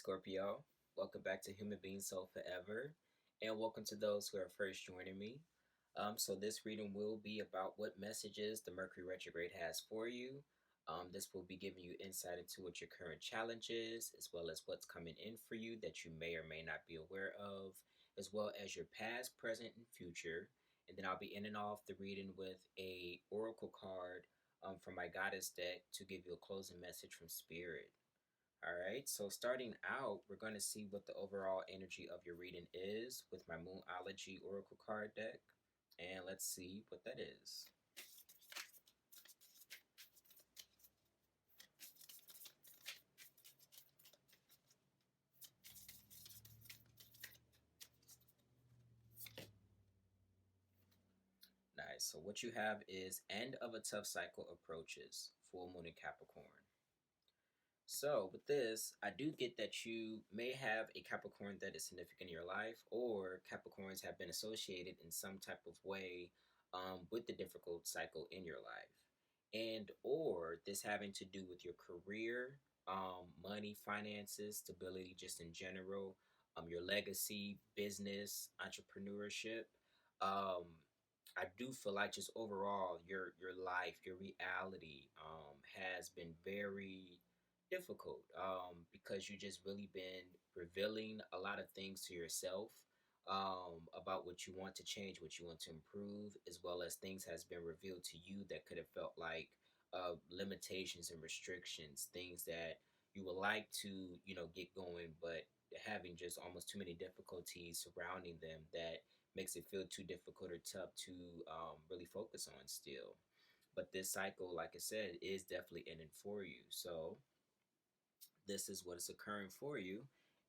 Scorpio. Welcome back to Human Being Soul Forever, and welcome to those who are first joining me. So this reading will be about what messages the Mercury retrograde has for you. This will be giving you insight into what your current challenge is, as well as what's coming in for you that you may or may not be aware of, as well as your past, present, and future. And then I'll be in and off the reading with a oracle card from my goddess deck to give you a closing message from spirit. All right, so starting out, we're going to see what the overall energy of your reading is with my Moonology Oracle card deck. And let's see what that is. Nice. So what you have is end of a tough cycle approaches, full moon in Capricorn. So with this, I do get that you may have a Capricorn that is significant in your life, or Capricorns have been associated in some type of way with the difficult cycle in your life, and or this having to do with your career, money, finances, stability, just in general, your legacy, business, entrepreneurship. Um, I do feel like just overall your life, your reality has been very difficult because you just really been revealing a lot of things to yourself about what you want to change, what you want to improve, as well as things has been revealed to you that could have felt like limitations and restrictions, things that you would like to get going, but having just almost too many difficulties surrounding them that makes it feel too difficult or tough to really focus on still. But this cycle, like I said, is definitely in it for you. So this is what is occurring for you,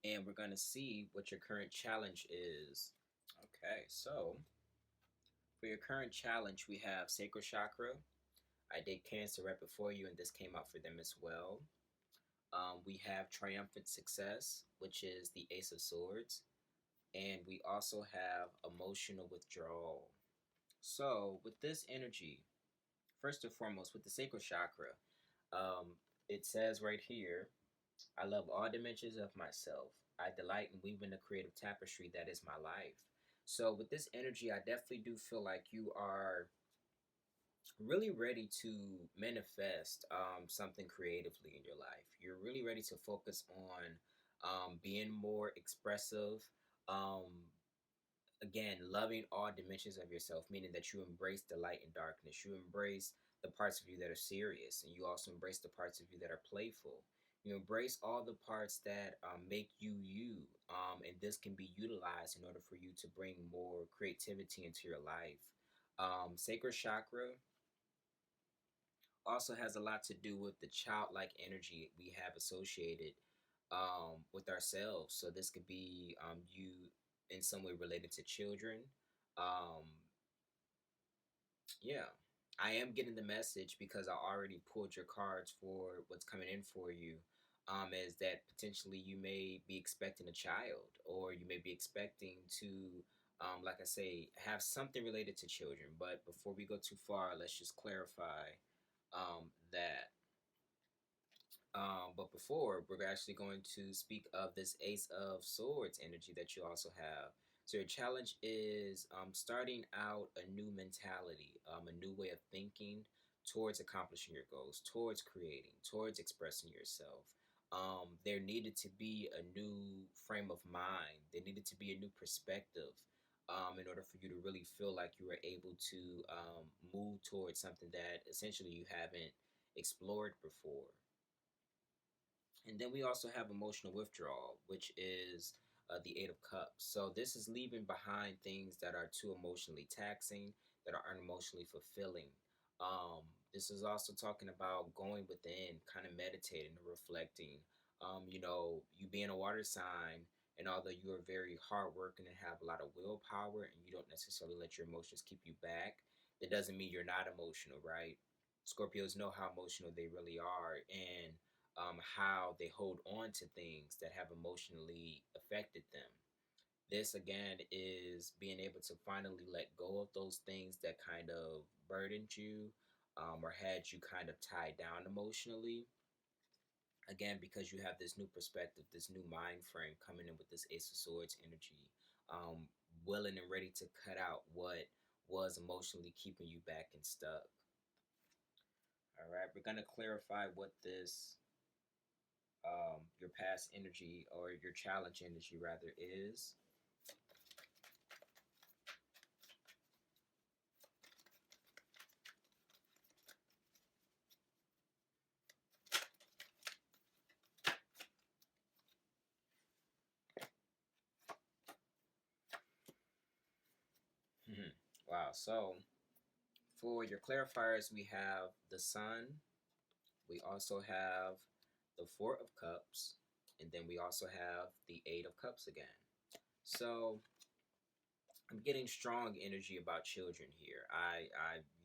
and we're going to see what your current challenge is. Okay, so for your current challenge, we have Sacral Chakra. I did Cancer right before you, and this came out for them as well. We have Triumphant Success, which is the Ace of Swords, and we also have Emotional Withdrawal. So, with this energy, first and foremost, with the Sacral Chakra, um, it says right here, I love all dimensions of myself. I delight in weaving the creative tapestry that is my life. So, with this energy, I definitely do feel like you are really ready to manifest something creatively in your life. You're really ready to focus on being more expressive. Um, Again, loving all dimensions of yourself, meaning that you embrace the light and darkness. You embrace the parts of you that are serious, and you also embrace the parts of you that are playful. You embrace all the parts that make you you, and this can be utilized in order for you to bring more creativity into your life. Sacral chakra also has a lot to do with the childlike energy we have associated with ourselves. So this could be you in some way related to children. Um, yeah, I am getting the message because I already pulled your cards for what's coming in for you. Is that potentially you may be expecting a child, or you may be expecting to, like I say, have something related to children. But before we go too far, let's just clarify that. But before, we're actually going to speak of this Ace of Swords energy that you also have. So your challenge is starting out a new mentality, a new way of thinking towards accomplishing your goals, towards creating, towards expressing yourself. There needed to be a new frame of mind. There needed to be a new perspective in order for you to really feel like you were able to move towards something that essentially you haven't explored before. And then we also have emotional withdrawal, which is the Eight of Cups. So this is leaving behind things that are too emotionally taxing, that are unemotionally fulfilling. Um, this is also talking about going within, kind of meditating or reflecting. You being a water sign, and although you are very hardworking and have a lot of willpower, and you don't necessarily let your emotions keep you back, that doesn't mean you're not emotional, right? Scorpios know how emotional they really are, and how they hold on to things that have emotionally affected them. This again is being able to finally let go of those things that kind of burdened you or had you kind of tied down emotionally. Again, because you have this new perspective, this new mind frame coming in with this Ace of Swords energy, um, willing and ready to cut out what was emotionally keeping you back and stuck. All right, we're going to clarify what this your past energy, or your challenge energy rather, is. Wow. So for your clarifiers, we have the Sun. We also have the Four of Cups, and then we also have the Eight of Cups again. So I'm getting strong energy about children here.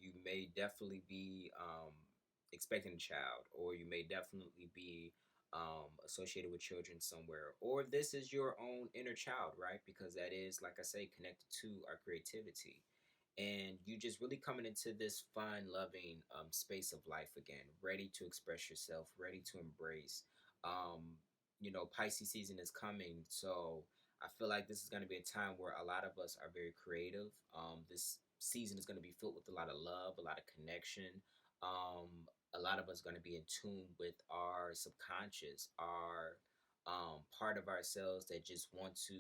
You may definitely be expecting a child, or you may definitely be associated with children somewhere, or this is your own inner child, right? Because that is, like I say, connected to our creativity, and you just really coming into this fun, loving space of life again, ready to express yourself, ready to embrace. Pisces season is coming, so I feel like this is going to be a time where a lot of us are very creative. This season is going to be filled with a lot of love, a lot of connection. A lot of us are going to be in tune with our subconscious, our part of ourselves that just want to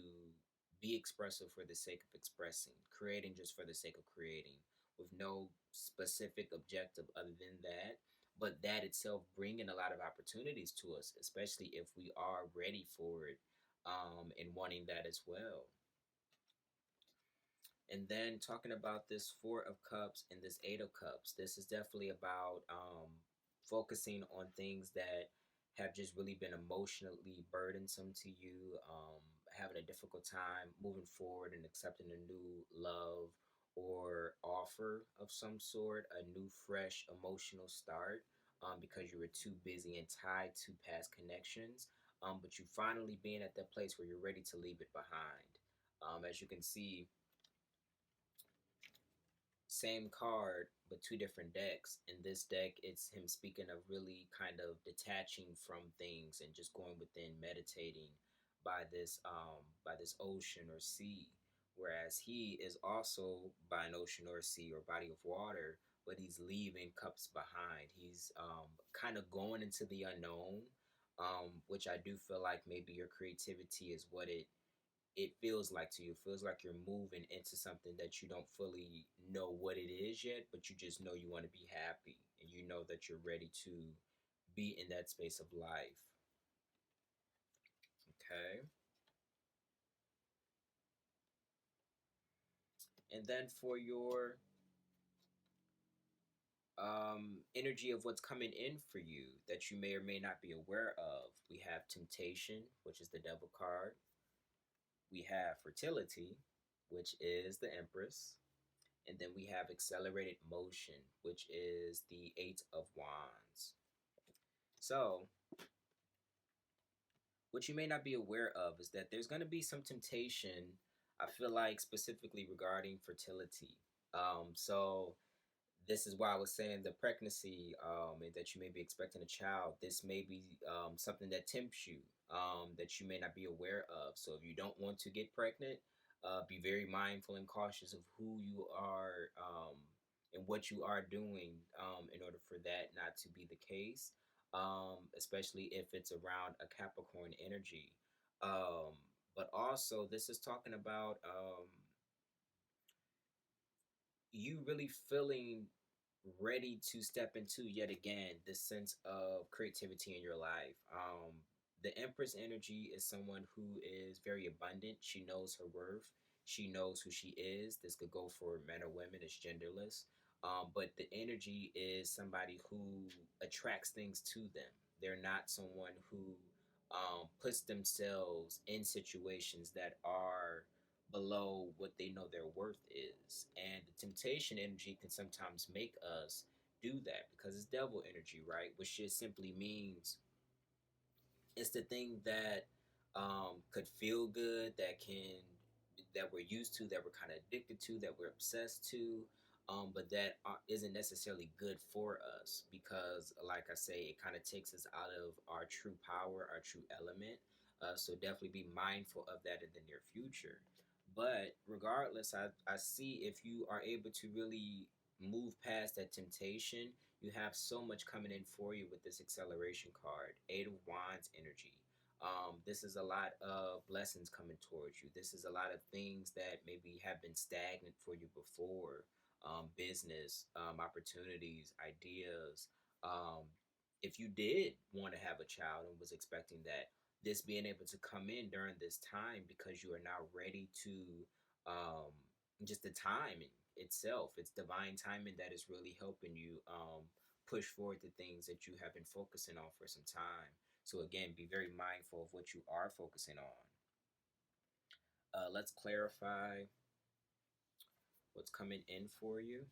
be expressive for the sake of expressing, creating just for the sake of creating, with no specific objective other than that. But that itself bringing a lot of opportunities to us, especially if we are ready for it, and wanting that as well. And then talking about this Four of Cups and this Eight of Cups, this is definitely about focusing on things that have just really been emotionally burdensome to you, having a difficult time moving forward and accepting a new love or offer of some sort, a new, fresh emotional start, because you were too busy and tied to past connections. But you finally being at that place where you're ready to leave it behind. As you can see, same card but two different decks. In this deck, it's him speaking of really kind of detaching from things and just going within, meditating by this ocean or sea, whereas he is also by an ocean or sea or body of water, but he's leaving cups behind. He's kind of going into the unknown, which I do feel like maybe your creativity is what it feels like to you. It feels like you're moving into something that you don't fully know what it is yet, but you just know you want to be happy, and you know that you're ready to be in that space of life. Okay. And then for your energy of what's coming in for you that you may or may not be aware of, we have temptation, which is the devil card. We have fertility, which is the Empress. And then we have accelerated motion, which is the Eight of Wands. So, what you may not be aware of is that there's going to be some temptation, I feel like, specifically regarding fertility. So, this is why I was saying the pregnancy, and that you may be expecting a child. This may be something that tempts you, that you may not be aware of. So if you don't want to get pregnant, be very mindful and cautious of who you are, and what you are doing, in order for that not to be the case, especially if it's around a Capricorn energy. But also, this is talking about you really feeling ready to step into yet again this sense of creativity in your life. The Empress energy is someone who is very abundant. She knows her worth. She knows who she is. This could go for men or women. It's genderless. But the energy is somebody who attracts things to them. They're not someone who puts themselves in situations that are below what they know their worth is. And the temptation energy can sometimes make us do that because it's devil energy, right? Which just simply means it's the thing that could feel good, that we're used to, that we're kind of addicted to, that we're obsessed to. but that isn't necessarily good for us because, like I say, it kind of takes us out of our true power, our true element. So definitely be mindful of that in the near future. But regardless, I see if you are able to really move past that temptation, you have so much coming in for you with this acceleration card, Eight of Wands energy. This is a lot of blessings coming towards you. This is a lot of things that maybe have been stagnant for you before, business opportunities, ideas. Um, if you did want to have a child and was expecting that, this being able to come in during this time because you are now ready to, um, just the timing itself. It's divine timing that is really helping you push forward the things that you have been focusing on for some time. So again, be very mindful of what you are focusing on. Let's clarify what's coming in for you.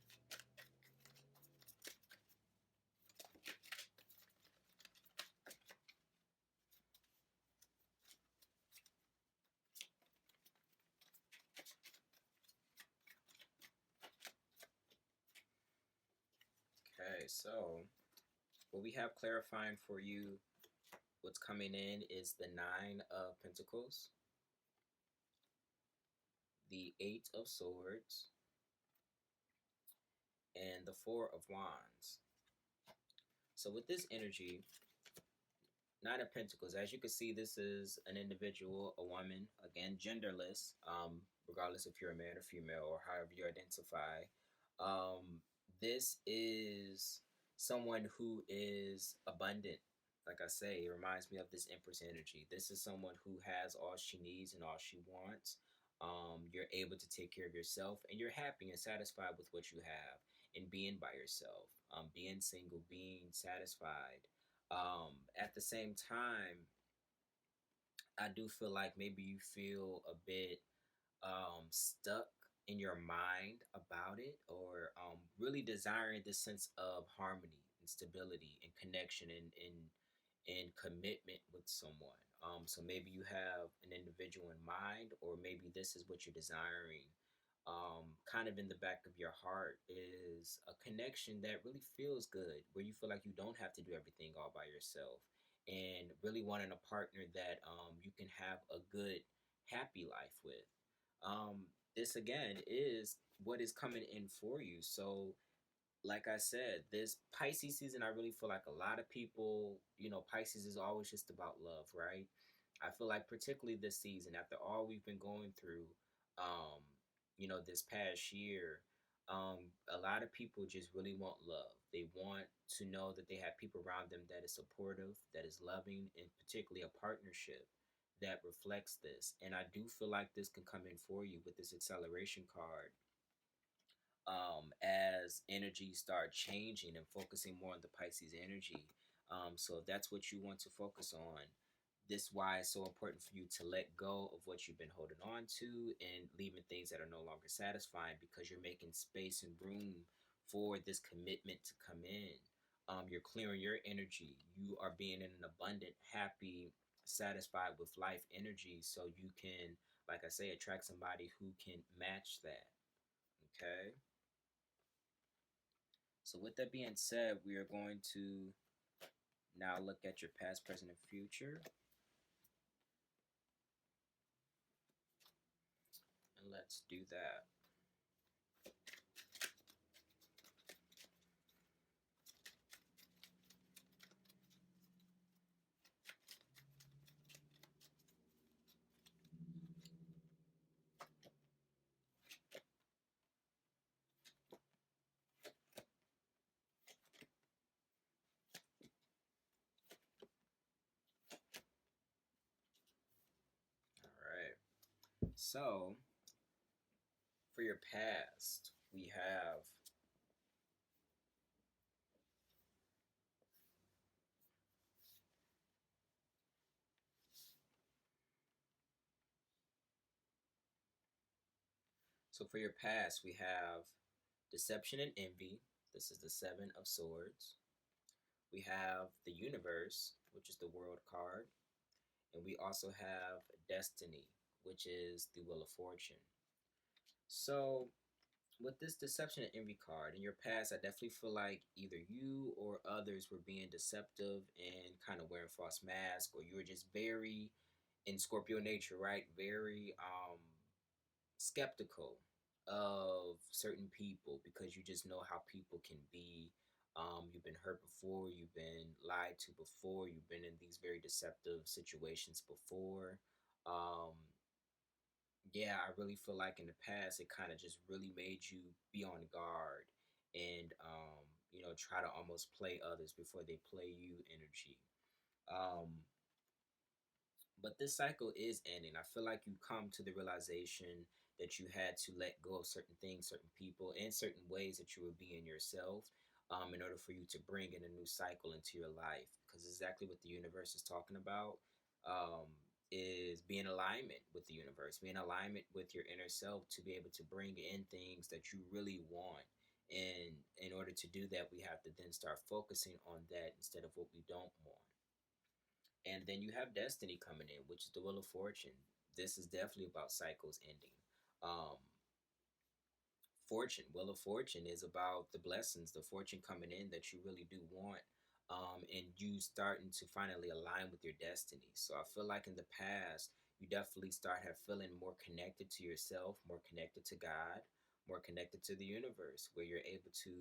Okay, so what we have clarifying for you, what's coming in is the Nine of Pentacles, the Eight of Swords, and the Four of Wands. So with this energy, Nine of Pentacles, as you can see, this is an individual, a woman, again, genderless, regardless if you're a man or female or however you identify. Um, this is someone who is abundant. Like I say, it reminds me of this Empress energy. This is someone who has all she needs and all she wants. You're able to take care of yourself and you're happy and satisfied with what you have and being by yourself, being single, being satisfied. At the same time, I do feel like maybe you feel a bit stuck in your mind about it, or really desiring this sense of harmony and stability and connection and commitment with someone. So maybe you have an individual in mind, or maybe this is what you're desiring. Kind of in the back of your heart is a connection that really feels good, where you feel like you don't have to do everything all by yourself, and really wanting a partner that you can have a good, happy life with. This again is what is coming in for you. So like I said, this Pisces season, I really feel like a lot of people, Pisces is always just about love, right? I feel like particularly this season, after all we've been going through, um, this past year, a lot of people just really want love. They want to know that they have people around them that is supportive, that is loving, and particularly a partnership that reflects this. And I do feel like this can come in for you with this acceleration card, as energy start changing and focusing more on the Pisces energy. So if that's what you want to focus on, this why it's so important for you to let go of what you've been holding on to and leaving things that are no longer satisfying, because you're making space and room for this commitment to come in. You're clearing your energy. You are being in an abundant, happy, satisfied with life energy, so you can, like I say, attract somebody who can match that. Okay. So with that being said, we are going to now look at your past, present, and future. And let's do that. All right. So for your past, we have, we have deception and envy. This is the Seven of Swords. We have the universe, which is the World card. And we also have destiny, which is the Wheel of Fortune. So with this deception and envy card in your past, I definitely feel like either you or others were being deceptive and kind of wearing false masks, or you were just very in Scorpio nature, right? Very skeptical of certain people because you just know how people can be. You've been hurt before, you've been lied to before, you've been in these very deceptive situations before. Um, yeah, I really feel like in the past it kind of just really made you be on guard and try to almost play others before they play you energy. Um, but this cycle is ending. I feel like you come to the realization that you had to let go of certain things, certain people, and certain ways that you were being yourself in order for you to bring in a new cycle into your life. Because exactly what the universe is talking about um, is being in alignment with the universe, being in alignment with your inner self to be able to bring in things that you really want. And in order to do that, we have to then start focusing on that instead of what we don't want. And then you have destiny coming in, which is the wheel of fortune. This is definitely about cycles ending. Um, wheel of fortune is about the blessings, the fortune coming in that you really do want, and you starting to finally align with your destiny. So I feel like in the past, you definitely start have feeling more connected to yourself, more connected to God, more connected to the universe, where you're able to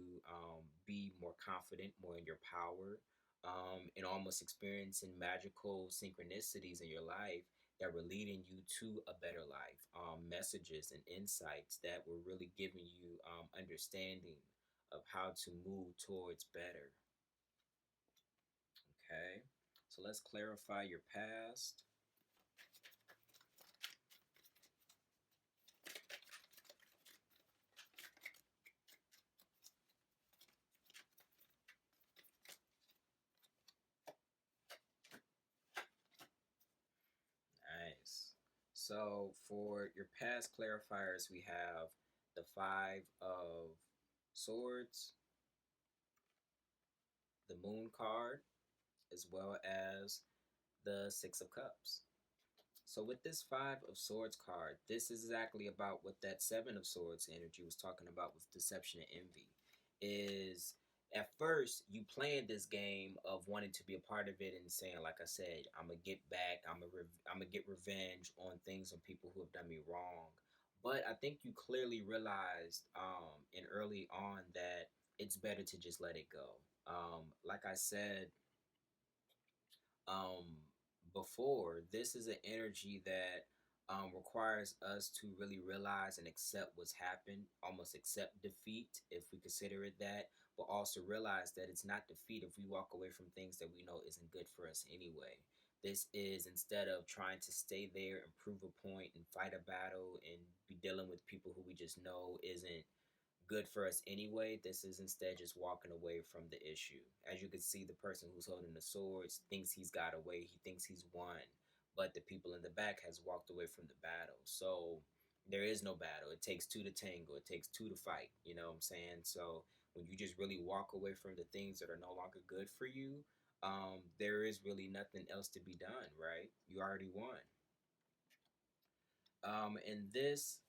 be more confident, more in your power, and almost experiencing magical synchronicities in your life that were leading you to a better life, messages and insights that were really giving you understanding of how to move towards better. Okay, so let's clarify your past. Nice. So for your past clarifiers, we have the Five of Swords, the Moon card, as well as the Six of Cups. So with this Five of Swords card, this is exactly about what that Seven of Swords energy was talking about with deception and envy. Is at first you playing this game of wanting to be a part of it and saying, like I said, I'm gonna get back, I'm gonna get revenge on things on people who have done me wrong. But I think you clearly realized in early on that it's better to just let it go. Like I said, um, before, this is an energy that requires us to really realize and accept what's happened, almost accept defeat, if we consider it that, but also realize that it's not defeat if we walk away from things that we know isn't good for us anyway. This is instead of trying to stay there and prove a point and fight a battle and be dealing with people who we just know isn't good for us anyway. This is instead just walking away from the issue. As you can see, the person who's holding the swords thinks he's got away, he thinks he's won, but the people in the back has walked away from the battle. So there is no battle. It takes two to tango. It takes two to fight. You know what I'm saying? So when you just really walk away from the things that are no longer good for you, there is really nothing else to be done, right? You already won. And this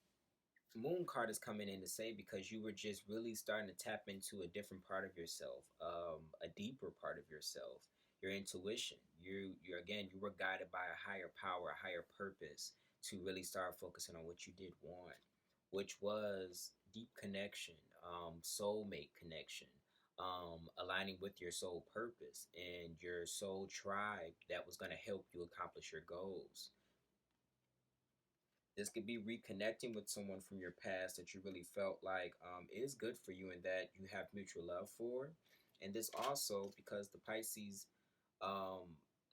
Moon card is coming in to say because you were just really starting to tap into a different part of yourself, a deeper part of yourself, your intuition. You were guided by a higher power, a higher purpose to really start focusing on what you did want, which was deep connection, soulmate connection, aligning with your soul purpose and your soul tribe that was going to help you accomplish your goals. This could be reconnecting with someone from your past that you really felt like is good for you and that you have mutual love for. And this also because the Pisces um,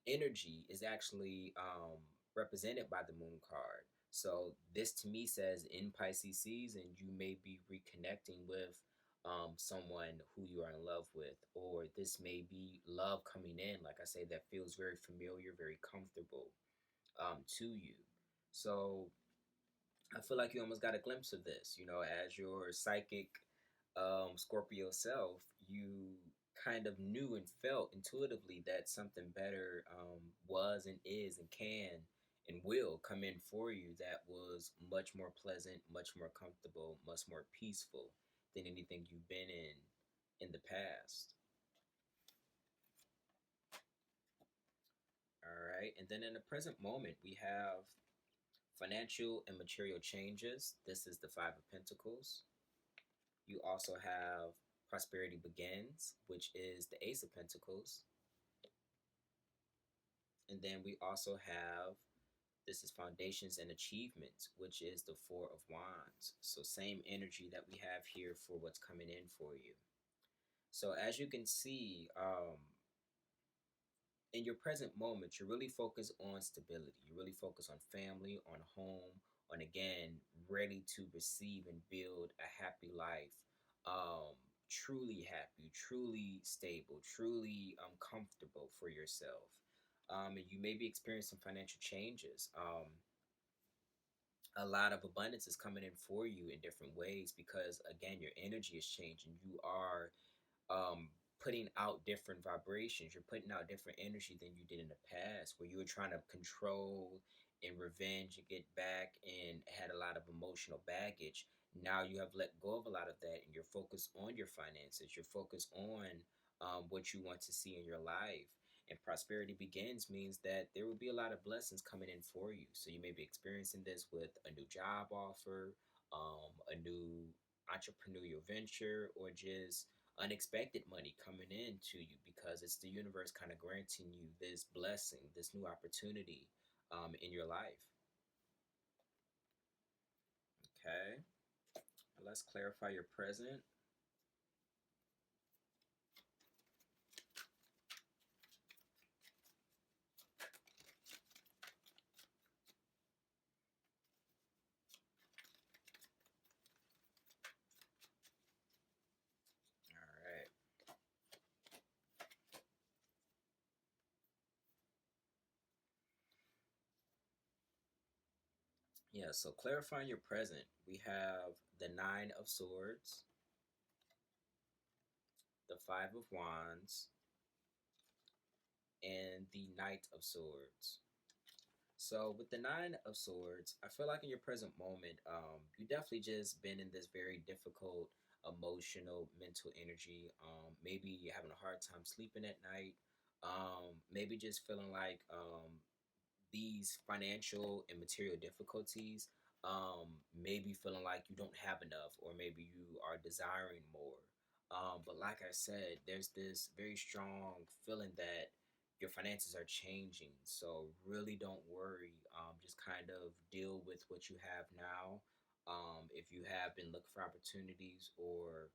energy is actually represented by the moon card. So this to me says in Pisces season, you may be reconnecting with someone who you are in love with, or this may be love coming in, like I say, that feels very familiar, very comfortable to you. So I feel like you almost got a glimpse of this, as your psychic Scorpio self, you kind of knew and felt intuitively that something better was and is and can and will come in for you that was much more pleasant, much more comfortable, much more peaceful than anything you've been in the past. All right. And then in the present moment, we have financial and material changes. This is the Five of Pentacles. You also have prosperity begins, which is the Ace of Pentacles. And then we also have, this is foundations and achievements, which is the Four of Wands. So same energy that we have here for what's coming in for you. So as you can see, in your present moment, you're really focused on stability. You're really focused on family, on home, on again, ready to receive and build a happy life. Truly happy, truly stable, truly comfortable for yourself. And you may be experiencing financial changes. A lot of abundance is coming in for you in different ways because again, your energy is changing. You are putting out different vibrations. You're putting out different energy than you did in the past, where you were trying to control and revenge and get back and had a lot of emotional baggage. Now you have let go of a lot of that and you're focused on your finances. You're focused on what you want to see in your life. And prosperity begins means that there will be a lot of blessings coming in for you. So you may be experiencing this with a new job offer, a new entrepreneurial venture, or just unexpected money coming in to you because it's the universe kind of granting you this blessing, this new opportunity in your life. Okay, let's clarify your present. All right. Yeah, so clarifying your present, we have the Nine of Swords, the Five of Wands, and the Knight of Swords. So with the Nine of Swords, I feel like in your present moment, you definitely just been in this very difficult emotional, mental energy. Maybe you're having a hard time sleeping at night. Maybe just feeling like these financial and material difficulties, maybe feeling like you don't have enough, or maybe you are desiring more. But like I said, there's this very strong feeling that your finances are changing. So really don't worry. Just kind of deal with what you have now. If you have been looking for opportunities or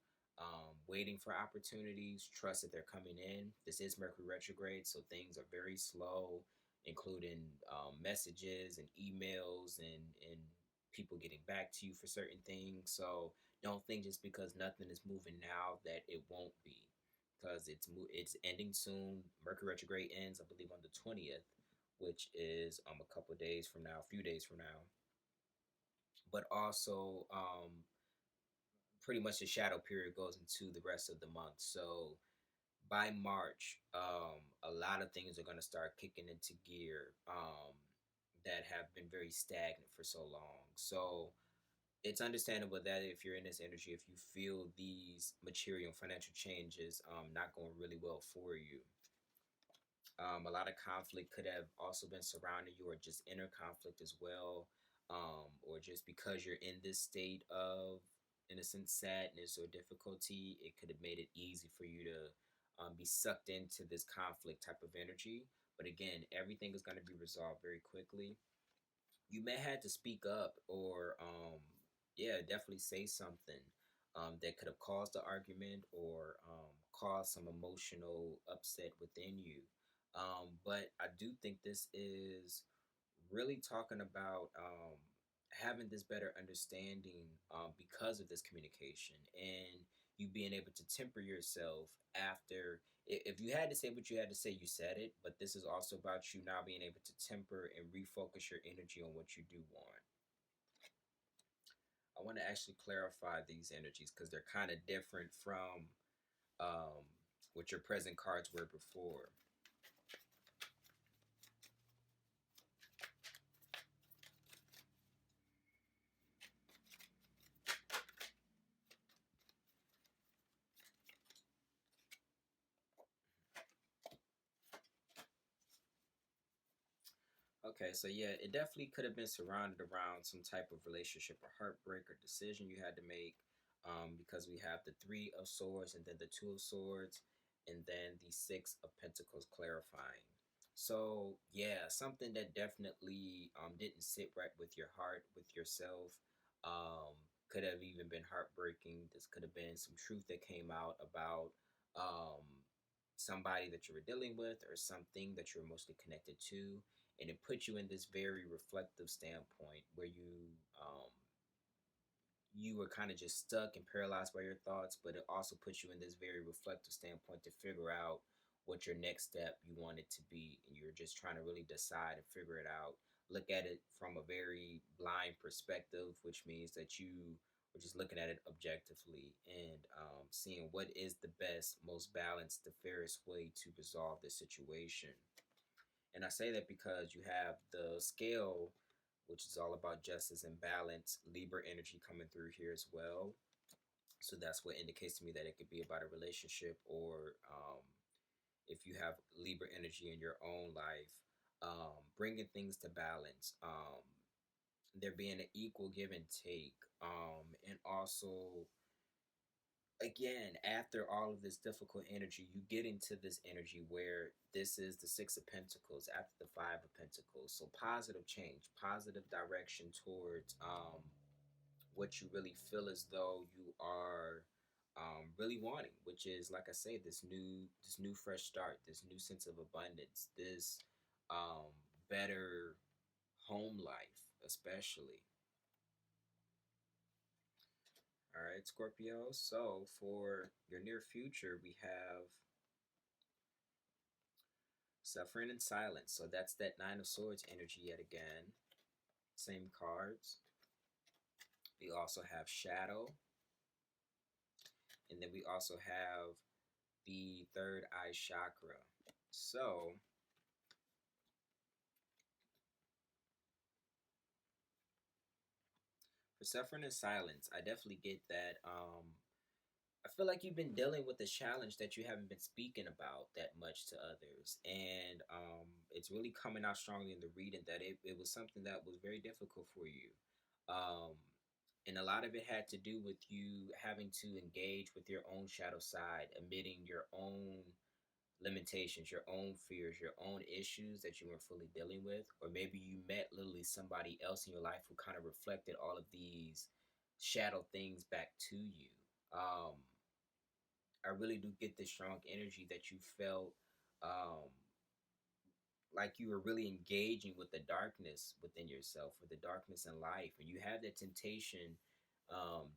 waiting for opportunities, trust that they're coming in. This is Mercury retrograde, so things are very slow, including messages and emails and people getting back to you for certain things. So don't think just because nothing is moving now that it won't be, because it's ending soon. Mercury retrograde ends, I believe, on the 20th, which is a couple of days from now, a few days from now. But also, pretty much the shadow period goes into the rest of the month. So by March, a lot of things are going to start kicking into gear that have been very stagnant for so long. So it's understandable that if you're in this energy, if you feel these material and financial changes not going really well for you, a lot of conflict could have also been surrounding you, or just inner conflict as well, or just because you're in this state of, in a sense, sadness or difficulty, it could have made it easy for you to be sucked into this conflict type of energy. But again, everything is going to be resolved very quickly. You may have to speak up, or yeah, definitely say something that could have caused the argument, or caused some emotional upset within you. But I do think this is really talking about having this better understanding because of this communication, and you being able to temper yourself after. If you had to say what you had to say, you said it, but this is also about you now being able to temper and refocus your energy on what you do want. I want to actually clarify these energies because they're kind of different from um, what your present cards were before. Okay, so yeah, it definitely could have been surrounded around some type of relationship or heartbreak or decision you had to make, because we have the Three of Swords and then the Two of Swords and then the Six of Pentacles clarifying. So yeah, something that definitely didn't sit right with your heart, with yourself. Um, could have even been heartbreaking. This could have been some truth that came out about um, somebody that you were dealing with or something that you're mostly connected to, and it puts you in this very reflective standpoint where you were kind of just stuck and paralyzed by your thoughts, but it also puts you in this very reflective standpoint to figure out what your next step you want it to be, and you're just trying to really decide and figure it out. Look at it from a very blind perspective, which means that you were just looking at it objectively and seeing what is the best, most balanced, the fairest way to resolve the situation. And I say that because you have the scale, which is all about justice and balance, Libra energy coming through here as well. So that's what indicates to me that it could be about a relationship, or if you have Libra energy in your own life, bringing things to balance, there being an equal give and take, and also again, after all of this difficult energy, you get into this energy where this is the Six of Pentacles after the Five of Pentacles. So positive change, positive direction towards what you really feel as though you are really wanting, which is, like I say, this new fresh start, this new sense of abundance, this um, better home life, especially. All right, Scorpio. So for your near future, we have suffering and silence. So that's that Nine of Swords energy yet again. Same cards. We also have shadow. And then we also have the third eye chakra. So for suffering and silence, I definitely get that. I feel like you've been dealing with a challenge that you haven't been speaking about that much to others. And it's really coming out strongly in the reading that it was something that was very difficult for you. Um, and a lot of it had to do with you having to engage with your own shadow side, admitting your own limitations, your own fears, your own issues that you weren't fully dealing with. Or maybe you met literally somebody else in your life who kind of reflected all of these shadow things back to you. Um, I really do get this strong energy that you felt like you were really engaging with the darkness within yourself, with the darkness in life. And you have that temptation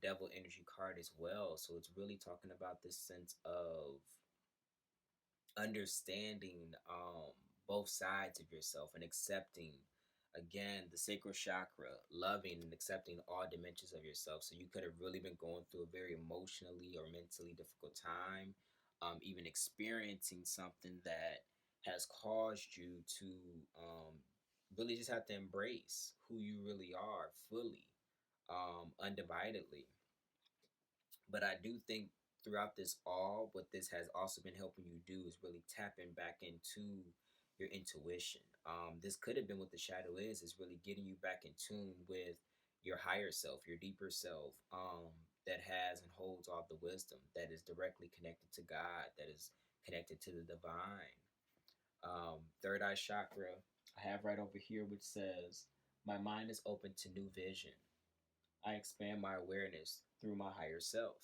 devil energy card as well. So it's really talking about this sense of understanding both sides of yourself and accepting, again, the sacral chakra, loving and accepting all dimensions of yourself. So you could have really been going through a very emotionally or mentally difficult time, even experiencing something that has caused you to really just have to embrace who you really are fully, undividedly. But I do think throughout this all, what this has also been helping you do is really tapping back into your intuition. This could have been what the shadow is really getting you back in tune with your higher self, your deeper self, that has and holds all the wisdom, that is directly connected to God, that is connected to the divine. Third eye chakra, I have right over here, which says, my mind is open to new vision. I expand my awareness through my higher self.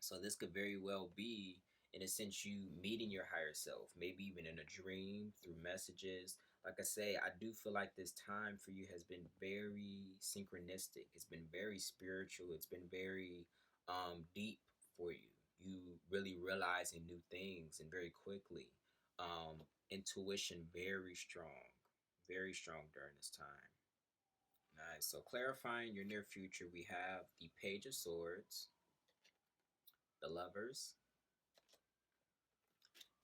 So this could very well be, in a sense, you meeting your higher self, maybe even in a dream, through messages. Like I say, I do feel like this time for you has been very synchronistic. It's been very spiritual. It's been very deep for you. You really realizing new things and very quickly. Intuition very strong during this time. Nice. So clarifying your near future, we have the Page of Swords, the Lovers,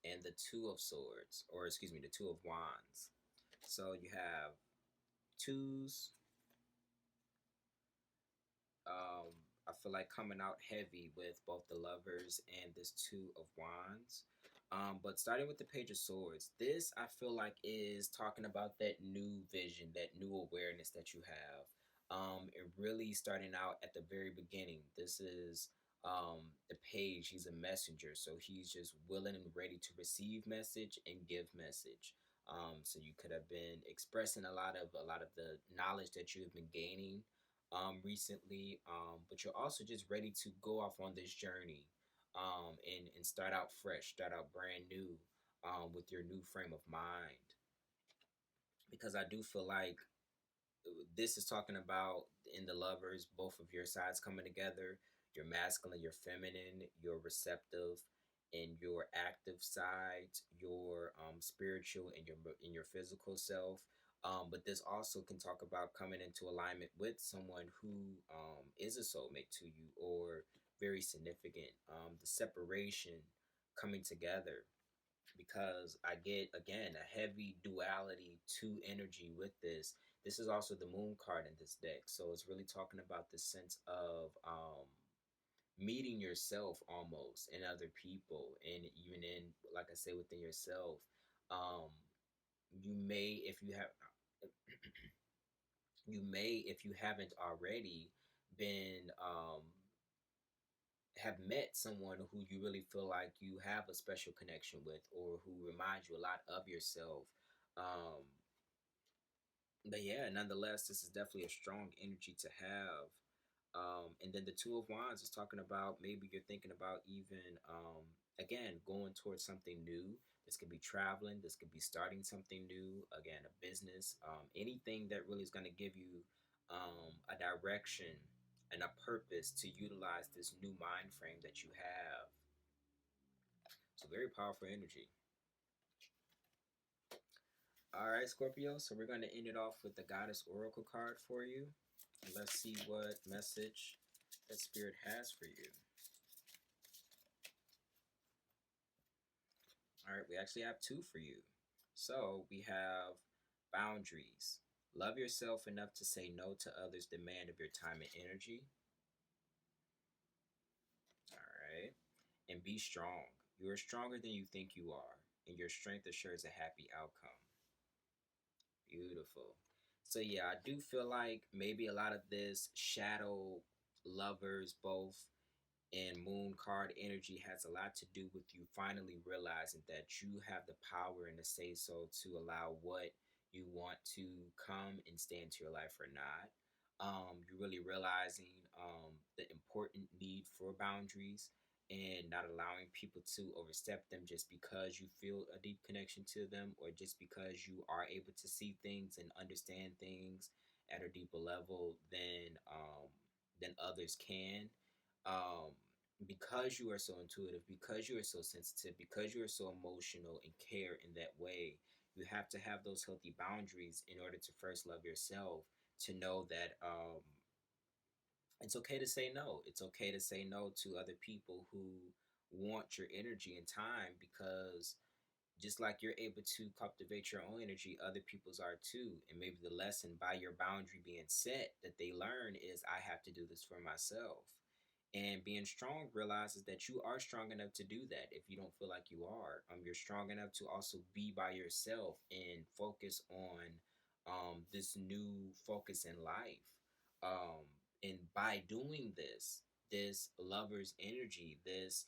and the Two of Swords, or excuse me, the Two of Wands. So you have twos. I feel like coming out heavy with both the Lovers and this Two of Wands. But starting with the Page of Swords, this I feel like is talking about that new vision, that new awareness that you have. And really starting out at the very beginning. This is the page. He's a messenger, so he's just willing and ready to receive message and give message. So you could have been expressing a lot of the knowledge that you have been gaining recently, but you're also just ready to go off on this journey, and start out fresh, start out brand new, with your new frame of mind. Because I do feel like this is talking about in the lovers, both of your sides coming together, your masculine, your feminine, your receptive, and your active sides, your spiritual and your physical self. But this also can talk about coming into alignment with someone who is a soulmate to you or very significant. The separation coming together, because I get again a heavy duality to energy with this. This is also the moon card in this deck, so it's really talking about the sense of meeting yourself almost in other people, and even in, like I say, within yourself. Um, you may, if you have, you may, if you haven't already, been have met someone who you really feel like you have a special connection with, or who reminds you a lot of yourself. Um, but yeah, nonetheless, this is definitely a strong energy to have. And then the Two of Wands is talking about, maybe you're thinking about even, again, going towards something new. This could be traveling. This could be starting something new. Again, a business. Anything that really is going to give you a direction and a purpose to utilize this new mind frame that you have. So very powerful energy. All right, Scorpio. So we're going to end it off with the Goddess Oracle card for you. And let's see what message that Spirit has for you. All right, we actually have two for you. So we have boundaries. Love yourself enough to say no to others' demand of your time and energy. All right. And be strong. You are stronger than you think you are, and your strength assures a happy outcome. Beautiful. So yeah, I do feel like maybe a lot of this shadow lovers, both and moon card energy, has a lot to do with you finally realizing that you have the power and the say so to allow what you want to come and stay into your life or not. You're really realizing the important need for boundaries and not allowing people to overstep them just because you feel a deep connection to them, or just because you are able to see things and understand things at a deeper level than others can. um, because you are so intuitive, because you are so sensitive, because you are so emotional and care in that way, you have to have those healthy boundaries in order to first love yourself, to know that it's okay to say no. It's okay to say no to other people who want your energy and time, because just like you're able to cultivate your own energy, other people's are too. And maybe the lesson by your boundary being set that they learn is, I have to do this for myself. And being strong realizes that you are strong enough to do that. If you don't feel like you are, you're strong enough to also be by yourself and focus on this new focus in life. Um, and by doing this lover's energy, this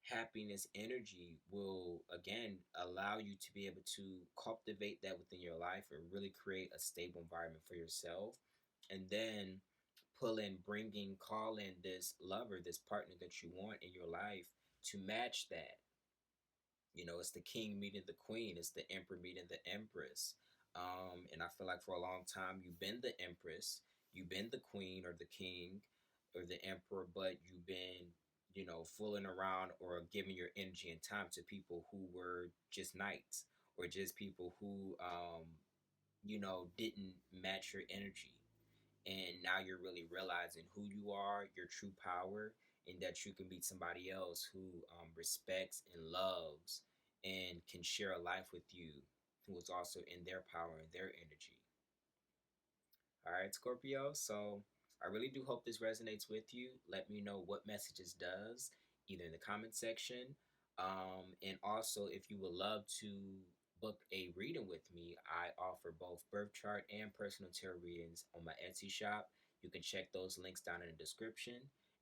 happiness energy will again allow you to be able to cultivate that within your life and really create a stable environment for yourself. And then pull in, call in this lover, this partner that you want in your life to match that. You know, it's the king meeting the queen, it's the emperor meeting the empress. And I feel like for a long time you've been the empress, you've been the queen or the king or the emperor, but you've been, fooling around or giving your energy and time to people who were just knights, or just people who, didn't match your energy. And now you're really realizing who you are, your true power, and that you can be somebody else who respects and loves and can share a life with you, who is also in their power and their energy. All right, Scorpio. So I really do hope this resonates with you. Let me know what messages does, either in the comment section, And also, if you would love to book a reading with me, I offer both birth chart and personal tarot readings on my Etsy shop. You can check those links down in the description.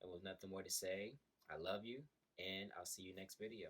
And with nothing more to say, I love you, and I'll see you next video.